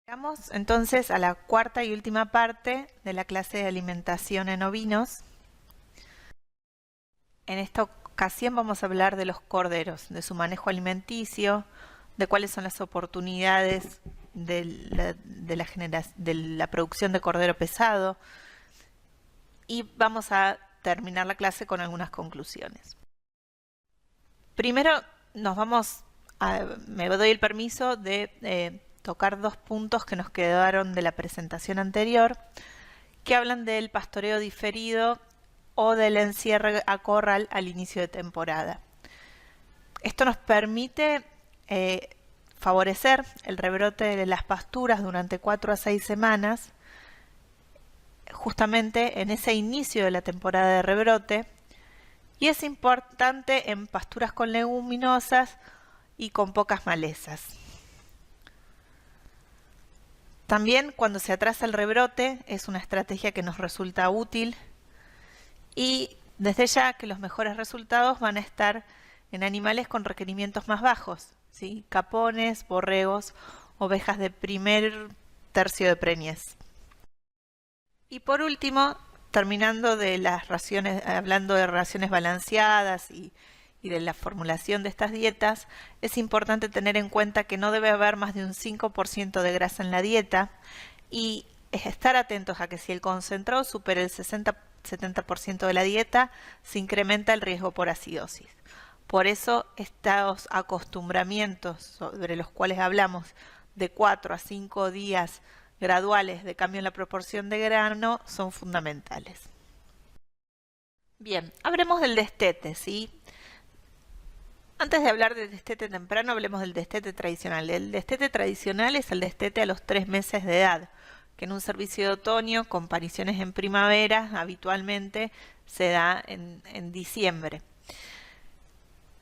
Llegamos entonces a la cuarta y última parte de la clase de alimentación en ovinos. En esta ocasión vamos a hablar de los corderos, de su manejo alimenticio, de cuáles son las oportunidades de la producción de cordero pesado, y vamos a terminar la clase con algunas conclusiones. Primero me doy el permiso de tocar dos puntos que nos quedaron de la presentación anterior, que hablan del pastoreo diferido o del encierre a corral al inicio de temporada. Esto nos permite favorecer el rebrote de las pasturas durante 4 a 6 semanas, justamente en ese inicio de la temporada de rebrote, y es importante en pasturas con leguminosas y con pocas malezas. También cuando se atrasa el rebrote es una estrategia que nos resulta útil, y desde ya que los mejores resultados van a estar en animales con requerimientos más bajos, ¿sí? Capones, borregos, ovejas de primer tercio de preñez. Y por último, terminando de las raciones, hablando de raciones balanceadas y de la formulación de estas dietas, es importante tener en cuenta que no debe haber más de un 5% de grasa en la dieta, y estar atentos a que si el concentrado supera el 60-70% de la dieta, se incrementa el riesgo por acidosis. Por eso estos acostumbramientos sobre los cuales hablamos de 4 a 5 días graduales de cambio en la proporción de grano son fundamentales. Bien, hablemos del destete, ¿sí? Antes de hablar del destete temprano, hablemos del destete tradicional. El destete tradicional es el destete a los 3 meses de edad, que en un servicio de otoño, con pariciones en primavera, habitualmente se da en diciembre.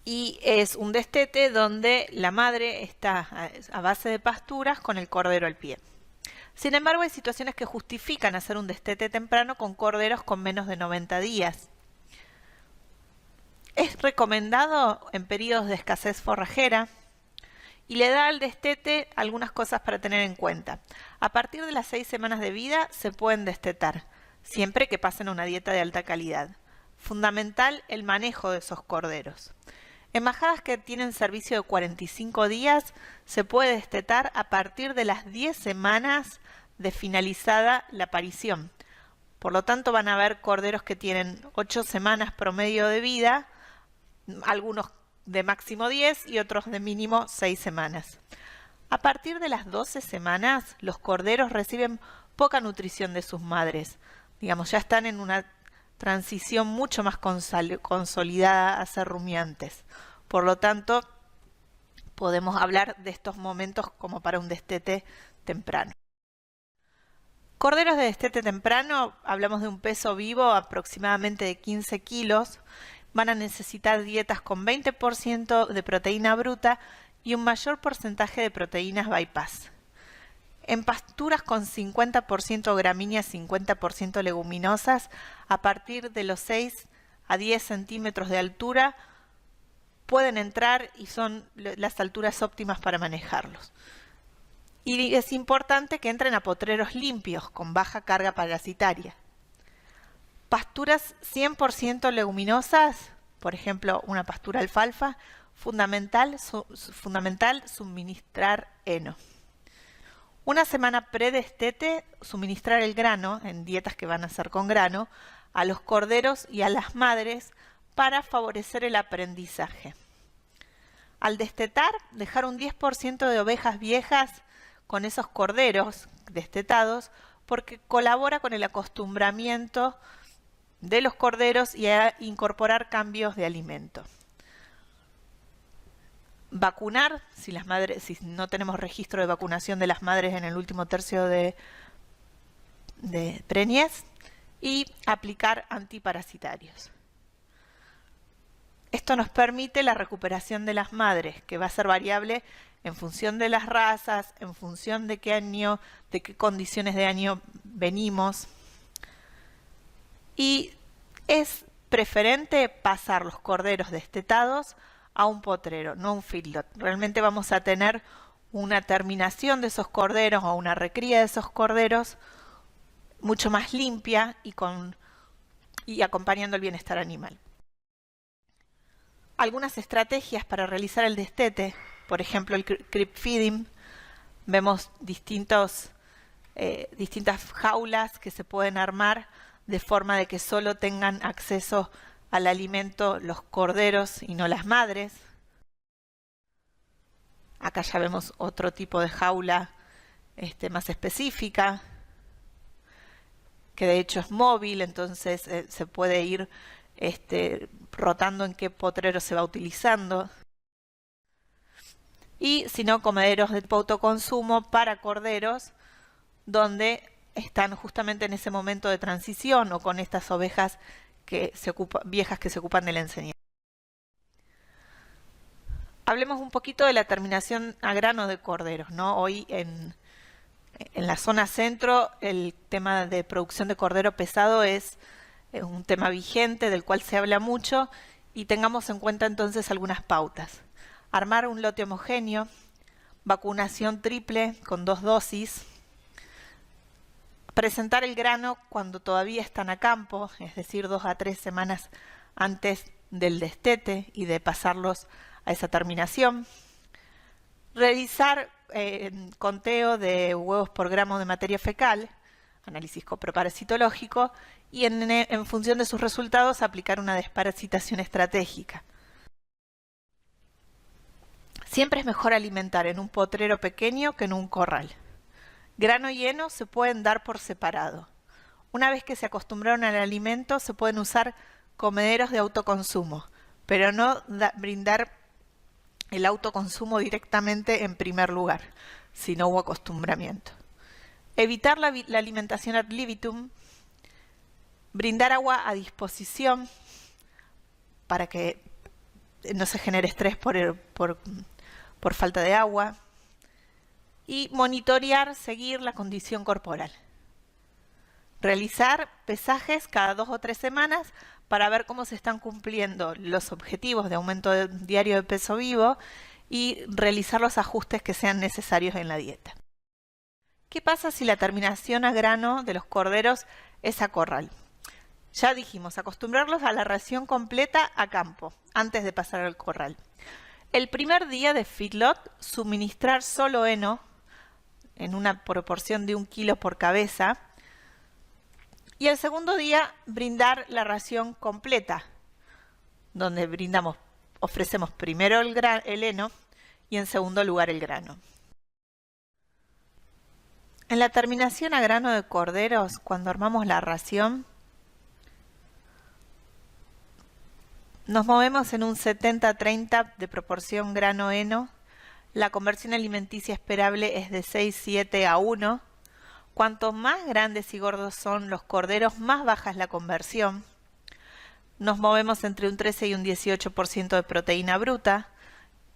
Y es un destete donde la madre está a base de pasturas con el cordero al pie. Sin embargo, hay situaciones que justifican hacer un destete temprano con corderos con menos de 90 días. Es recomendado en periodos de escasez forrajera, y le da al destete algunas cosas para tener en cuenta. A partir de las 6 semanas de vida se pueden destetar, siempre que pasen una dieta de alta calidad. Fundamental el manejo de esos corderos. En majadas que tienen servicio de 45 días se puede destetar a partir de las 10 semanas de finalizada la parición. Por lo tanto, van a haber corderos que tienen 8 semanas promedio de vida, algunos de máximo 10 y otros de mínimo 6 semanas. A partir de las 12 semanas, los corderos reciben poca nutrición de sus madres. Digamos, ya están en una transición mucho más consolidada a ser rumiantes. Por lo tanto, podemos hablar de estos momentos como para un destete temprano. Corderos de destete temprano, hablamos de un peso vivo aproximadamente de 15 kilos, van a necesitar dietas con 20% de proteína bruta y un mayor porcentaje de proteínas bypass. En pasturas con 50% gramíneas, 50% leguminosas, a partir de los 6 a 10 centímetros de altura, pueden entrar y son las alturas óptimas para manejarlos. Y es importante que entren a potreros limpios, con baja carga parasitaria. Pasturas 100% leguminosas, por ejemplo una pastura alfalfa, fundamental suministrar heno. Una semana predestete, suministrar el grano, en dietas que van a ser con grano, a los corderos y a las madres para favorecer el aprendizaje. Al destetar, dejar un 10% de ovejas viejas con esos corderos destetados, porque colabora con el acostumbramiento de los corderos y a incorporar cambios de alimento. Vacunar, si no tenemos registro de vacunación de las madres en el último tercio de preñez, y aplicar antiparasitarios. Esto nos permite la recuperación de las madres, que va a ser variable en función de las razas, en función de qué condiciones de año venimos. Y es preferente pasar los corderos destetados a un potrero, no a un feedlot. Realmente vamos a tener una terminación de esos corderos o una recría de esos corderos mucho más limpia y acompañando el bienestar animal. Algunas estrategias para realizar el destete, por ejemplo el crib feeding, vemos distintas jaulas que se pueden armar de forma de que solo tengan acceso al alimento los corderos y no las madres. Acá ya vemos otro tipo de jaula más específica, que de hecho es móvil, entonces se puede ir rotando en qué potrero se va utilizando. Y si no, comederos de autoconsumo para corderos, donde están justamente en ese momento de transición o con estas ovejas viejas que se ocupan de la enseñanza. Hablemos un poquito de la terminación a grano de corderos, ¿no? Hoy en la zona centro el tema de producción de cordero pesado es un tema vigente del cual se habla mucho, y tengamos en cuenta entonces algunas pautas. Armar un lote homogéneo, vacunación triple con 2 dosis, presentar el grano cuando todavía están a campo, es decir, 2 a 3 semanas antes del destete y de pasarlos a esa terminación. Realizar conteo de huevos por gramo de materia fecal, análisis coproparasitológico, y en función de sus resultados aplicar una desparasitación estratégica. Siempre es mejor alimentar en un potrero pequeño que en un corral. Grano y heno se pueden dar por separado. Una vez que se acostumbraron al alimento, se pueden usar comederos de autoconsumo, pero no brindar el autoconsumo directamente en primer lugar, si no hubo acostumbramiento. Evitar la alimentación ad libitum, brindar agua a disposición para que no se genere estrés por falta de agua, y monitorear, seguir la condición corporal. Realizar pesajes cada 2 o 3 semanas para ver cómo se están cumpliendo los objetivos de aumento diario de peso vivo y realizar los ajustes que sean necesarios en la dieta. ¿Qué pasa si la terminación a grano de los corderos es a corral? Ya dijimos, acostumbrarlos a la ración completa a campo, antes de pasar al corral. El primer día de feedlot, suministrar solo heno, en una proporción de 1 kilo por cabeza, y el segundo día brindar la ración completa, donde ofrecemos primero el heno y en segundo lugar el grano. En la terminación a grano de corderos, cuando armamos la ración, nos movemos en un 70-30 de proporción grano-heno. La conversión alimenticia esperable es de 6-7 a 1. Cuanto más grandes y gordos son los corderos, más baja es la conversión. Nos movemos entre un 13 y un 18% de proteína bruta,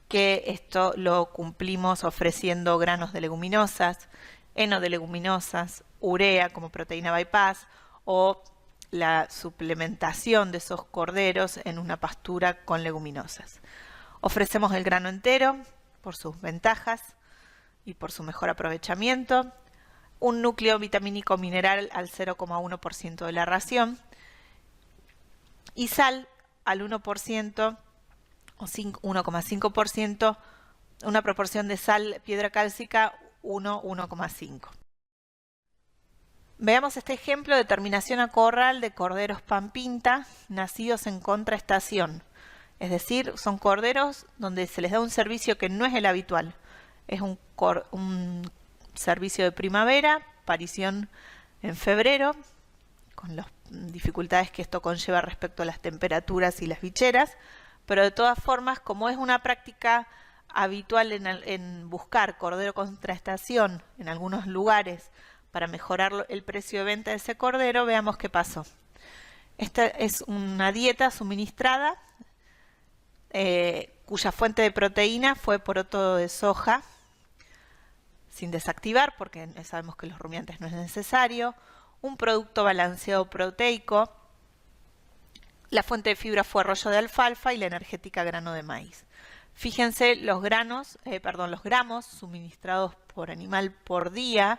que esto lo cumplimos ofreciendo granos de leguminosas, heno de leguminosas, urea como proteína bypass o la suplementación de esos corderos en una pastura con leguminosas. Ofrecemos el grano entero por sus ventajas y por su mejor aprovechamiento, un núcleo vitamínico mineral al 0,1% de la ración y sal al 1% o 1,5%, una proporción de sal piedra cálcica 1,5. Veamos este ejemplo de terminación a corral de corderos pampinta nacidos en contraestación. Es decir, son corderos donde se les da un servicio que no es el habitual. Es un servicio de primavera, parición en febrero, con las dificultades que esto conlleva respecto a las temperaturas y las bicheras, pero de todas formas, como es una práctica habitual en buscar cordero contraestación en algunos lugares para mejorar el precio de venta de ese cordero, veamos qué pasó. Esta es una dieta suministrada cuya fuente de proteína fue poroto de soja, sin desactivar porque sabemos que los rumiantes no es necesario, un producto balanceado proteico, la fuente de fibra fue arroyo de alfalfa y la energética grano de maíz. Fíjense los gramos suministrados por animal por día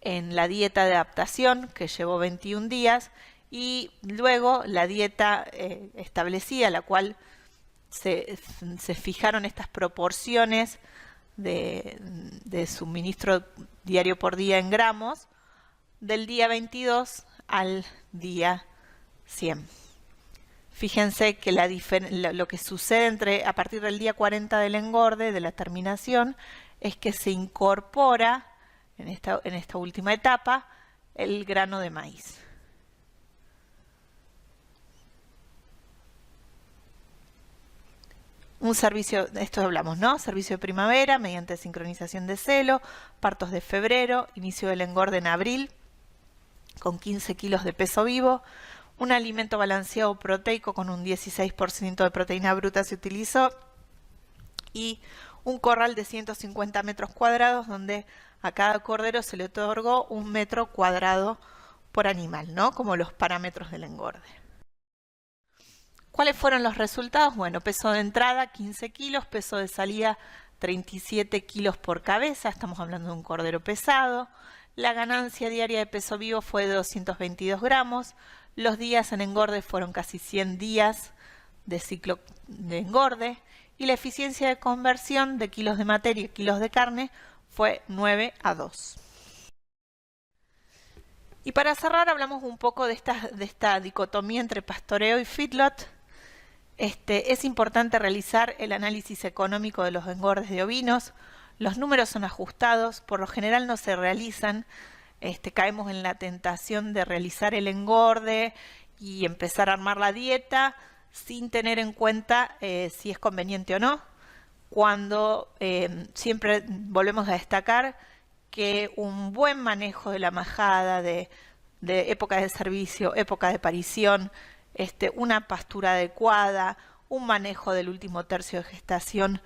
en la dieta de adaptación, que llevó 21 días, y luego la dieta establecida, la cual se fijaron estas proporciones de suministro diario por día en gramos, del día 22 al día 100. Fíjense que lo que sucede a partir del día 40 del engorde, de la terminación, es que se incorpora en esta última etapa el grano de maíz. Un servicio, de esto hablamos, ¿no? Servicio de primavera mediante sincronización de celo, partos de febrero, inicio del engorde en abril, con 15 kilos de peso vivo, un alimento balanceado proteico con un 16% de proteína bruta se utilizó y un corral de 150 metros cuadrados donde a cada cordero se le otorgó 1 metro cuadrado por animal, ¿no? Como los parámetros del engorde. ¿Cuáles fueron los resultados? Bueno, peso de entrada 15 kilos, peso de salida 37 kilos por cabeza, estamos hablando de un cordero pesado. La ganancia diaria de peso vivo fue de 222 gramos. Los días en engorde fueron casi 100 días de ciclo de engorde. Y la eficiencia de conversión de kilos de materia y kilos de carne fue 9:2. Y para cerrar hablamos un poco de esta dicotomía entre pastoreo y feedlot. Es importante realizar el análisis económico de los engordes de ovinos. Los números son ajustados, por lo general no se realizan. Caemos en la tentación de realizar el engorde y empezar a armar la dieta sin tener en cuenta si es conveniente o no, cuando siempre volvemos a destacar que un buen manejo de la majada, de época de servicio, época de parición, una pastura adecuada, un manejo del último tercio de gestación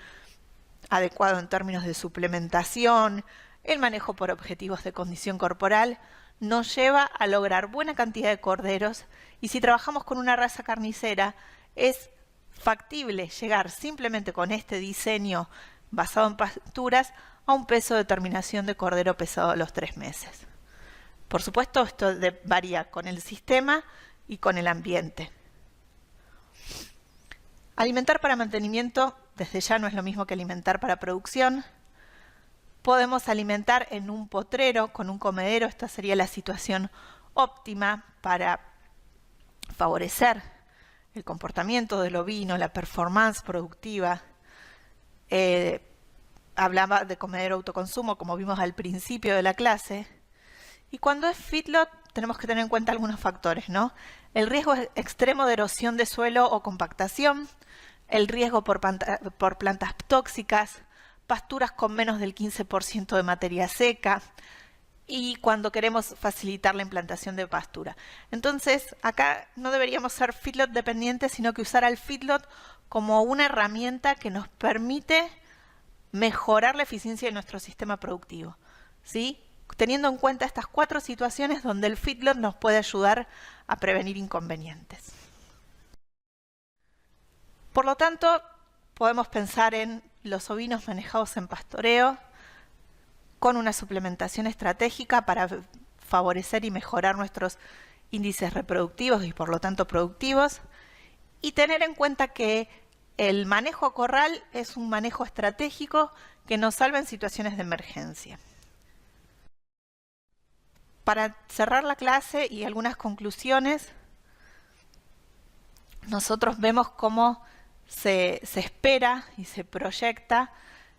adecuado en términos de suplementación, el manejo por objetivos de condición corporal, nos lleva a lograr buena cantidad de corderos y si trabajamos con una raza carnicera es factible llegar simplemente con este diseño basado en pasturas a un peso de terminación de cordero pesado a los 3 meses. Por supuesto, esto varía con el sistema y con el ambiente. Alimentar para mantenimiento desde ya no es lo mismo que alimentar para producción. Podemos alimentar en un potrero con un comedero, esta sería la situación óptima para favorecer el comportamiento del ovino, la performance productiva. Hablaba de comedero autoconsumo, como vimos al principio de la clase. Y cuando es feedlot tenemos que tener en cuenta algunos factores, ¿no? El riesgo extremo de erosión de suelo o compactación, el riesgo por plantas tóxicas, pasturas con menos del 15% de materia seca y cuando queremos facilitar la implantación de pastura. Entonces, acá no deberíamos ser feedlot dependientes, sino que usar al feedlot como una herramienta que nos permite mejorar la eficiencia de nuestro sistema productivo, ¿sí? Teniendo en cuenta estas 4 situaciones donde el feedlot nos puede ayudar a prevenir inconvenientes. Por lo tanto, podemos pensar en los ovinos manejados en pastoreo con una suplementación estratégica para favorecer y mejorar nuestros índices reproductivos y por lo tanto productivos y tener en cuenta que el manejo a corral es un manejo estratégico que nos salva en situaciones de emergencia. Para cerrar la clase y algunas conclusiones, nosotros vemos cómo se espera y se proyecta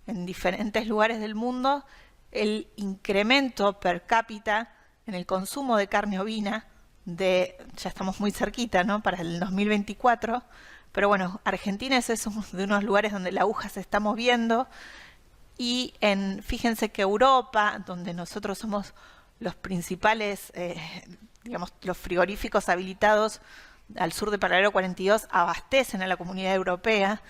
en diferentes lugares del mundo el incremento per cápita en el consumo de carne ovina ya estamos muy cerquita, ¿no? Para el 2024, pero bueno, Argentina es uno de unos lugares donde la aguja se está moviendo y fíjense que Europa, donde nosotros somos los principales, digamos, los frigoríficos habilitados al sur de Paralelo 42 abastecen a la comunidad europea,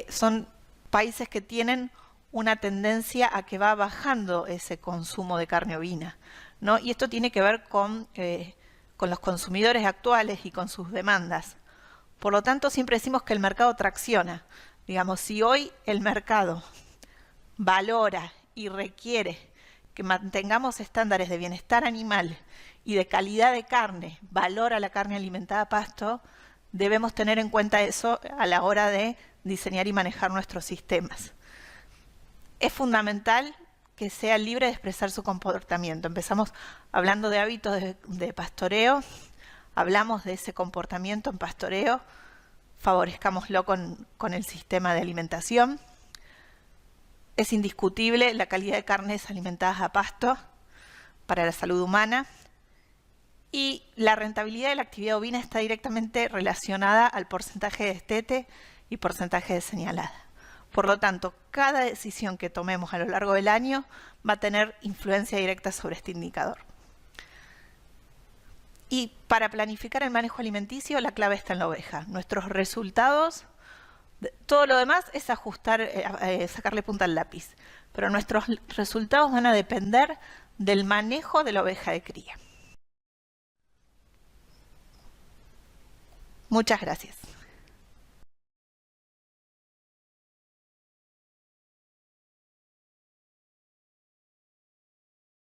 son países que tienen una tendencia a que va bajando ese consumo de carne ovina, ¿no? Y esto tiene que ver con los consumidores actuales y con sus demandas. Por lo tanto, siempre decimos que el mercado tracciona, Digamos, si hoy el mercado valora y requiere que mantengamos estándares de bienestar animal y de calidad de carne, valora la carne alimentada a pasto, debemos tener en cuenta eso a la hora de diseñar y manejar nuestros sistemas. Es fundamental que sea libre de expresar su comportamiento. Empezamos hablando de hábitos de pastoreo, hablamos de ese comportamiento en pastoreo, favorezcámoslo con el sistema de alimentación. Es indiscutible la calidad de carnes alimentadas a pasto para la salud humana, y la rentabilidad de la actividad ovina está directamente relacionada al porcentaje de destete y porcentaje de señalada. Por lo tanto, cada decisión que tomemos a lo largo del año va a tener influencia directa sobre este indicador. Y para planificar el manejo alimenticio, la clave está en la oveja. Nuestros resultados, todo lo demás es ajustar, sacarle punta al lápiz. Pero nuestros resultados van a depender del manejo de la oveja de cría. Muchas gracias.